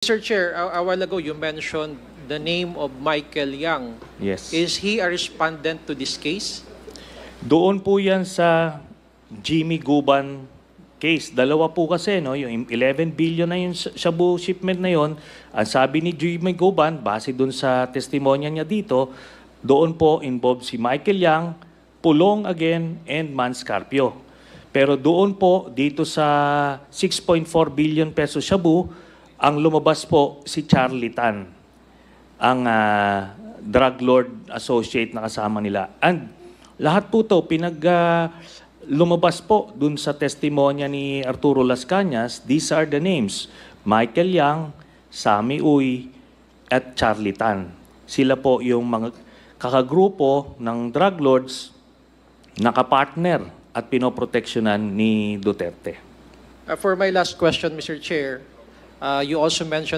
Mr. Chair, a while ago you mentioned the name of Michael Yang. Yes. Is he a respondent to this case? Doon po yan sa Jimmy Guban case. Dalawa po kasi, no? Yung 11 billion na yung shabu shipment na yon. Ang sabi ni Jimmy Guban, base doon sa testimonya niya dito, doon po involved si Michael Yang, Pulong again, and Man Scarpio. Pero doon po, dito sa 6.4 billion peso shabu, ang lumabas po si Charlie Tan, ang drug lord associate na kasama nila. And lahat po to lumabas po dun sa testimonya ni Arturo Las Cañas. These are the names: Michael Yang, Sammy Uy, at Charlie Tan. Sila po yung mga kakagrupo ng drug lords na kapartner at pinoproteksyonan ni Duterte. For my last question, Mr. Chair, you also mentioned